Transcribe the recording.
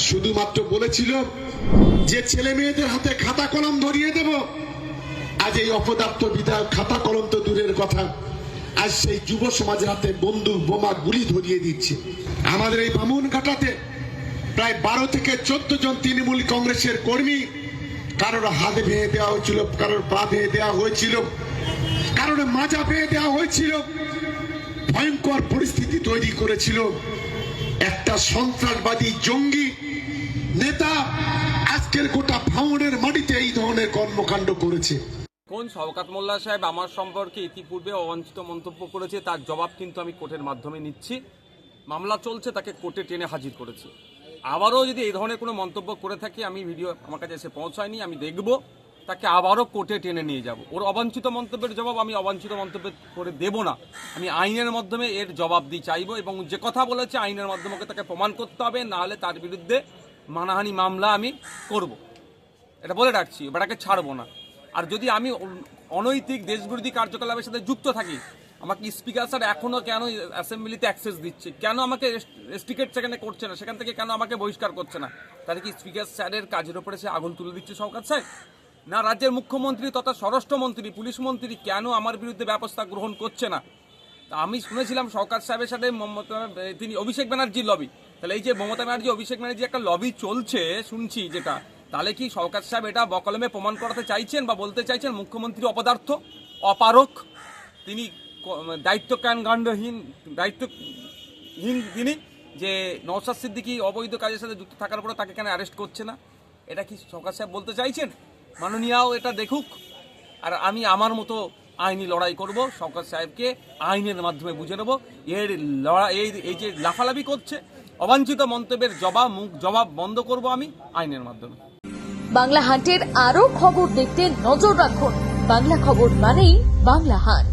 শুধুমাত্র বলেছিল যে ছেলে মেয়েদের হাতে খাতা কলম ধরিয়ে দেব। আজ এই অপদার্থ বিধায়ক খাতা কলম তো দূরের কথা, আজ সেই যুব সমাজের হাতে বন্দুক বোমা গুলি ধরিয়ে দিচ্ছে। আমাদের এই বামুনঘাটাতে প্রায় 12 থেকে 14 জন তৃণমূল কংগ্রেসের কর্মী, কারোর হাত ভেঙে দেওয়া হয়েছিল, কারোর পা ভেঙে দেওয়া হয়েছিল, কারোর মাজা ভেঙে দেওয়া হয়েছিল। ভয়ঙ্কর পরিস্থিতি তৈরি করেছিল। একটা সন্ত্রাসবাদী জঙ্গি নেতা আজকের গোটা ভাঙনের মাটিতে এই ধরনের কর্মকাণ্ড করেছে। কোন শওকত মোল্লা সাহেব আমার সম্পর্কে ইতিপূর্বে অবাঞ্ছিত মন্তব্য করেছে, তার জবাব কিন্তু আমি কোর্টের মাধ্যমে নিচ্ছি। মামলা চলছে, তাকে কোর্টে টেনে হাজির করেছি। আবারও যদি এই ধরনের কোনো মন্তব্য করে থাকি, আমি ভিডিও আমার কাছে এসে পৌঁছায়নি, আমি দেখব, তাকে আবারও কোর্টে টেনে নিয়ে যাব। ওর অবাঞ্ছিত মন্তব্যের জবাব আমি অবাঞ্ছিত মন্তব্য করে দেব না, আমি আইনের মাধ্যমে এর জবাব দিয়ে চাইবো। এবং যে কথা বলেছে আইনের মাধ্যমে তাকে প্রমাণ করতে হবে, নাহলে তার বিরুদ্ধে মানহানি মামলা আমি করব, এটা বলে রাখছি। এটাকে ছাড়বো না। আর যদি আমি অনৈতিক দেশবিরোধী কার্যকলাপের সাথে যুক্ত থাকি, আমাকে স্পিকার স্যার এখনও কেন অ্যাসেম্বলিতে অ্যাক্সেস দিচ্ছে, কেন আমাকে রেস্ট্রিকেট সেখানে করছে না, সেখান থেকে কেন আমাকে বহিষ্কার করছে না? তাহলে কি স্পিকার স্যারের কাজের উপরে সে আগুন তুলে দিচ্ছে শওকত সাহেব? না রাজ্যের মুখ্যমন্ত্রী তথা স্বরাষ্ট্রমন্ত্রী, পুলিশ মন্ত্রী কেন আমার বিরুদ্ধে ব্যবস্থা গ্রহণ করছে না? তা আমি শুনেছিলাম শওকত সাহেবের সাথে তিনি অভিষেক ব্যানার্জির লবি। তাহলে এই যে মমতা ব্যানার্জি অভিষেক ব্যানার্জি একটা লবি চলছে শুনছি যেটা, তাহলে কি শওকত সাহেব এটা বকলমে প্রমাণ করাতে চাইছেন বা বলতে চাইছেন মুখ্যমন্ত্রী অপদার্থ, অপারক, তিনি দায়িত্বহীন তিনি, যে নওশাদ সিদ্দিকী অবৈধ কাজের সাথে যুক্ত থাকার পরে তাকে কেন অ্যারেস্ট করছে না? এটা কি শওকত সাহেব বলতে চাইছেন? মাননীয়াও এটা দেখুক, আর আমি আমার মতো আইনি লড়াই করব। শওকত সাহেবকে আইনের মাধ্যমে বুঝে নেব। এর লড়াই এই যে লাফালাফি করছে, অবাঞ্ছিত মন্তব্যের জবাব বন্ধ করব আমি আইনের মাধ্যমে। বাংলা হান্টের আরো খবর দেখতে নজর রাখুন। বাংলা খবর মানেই বাংলা হান্ট।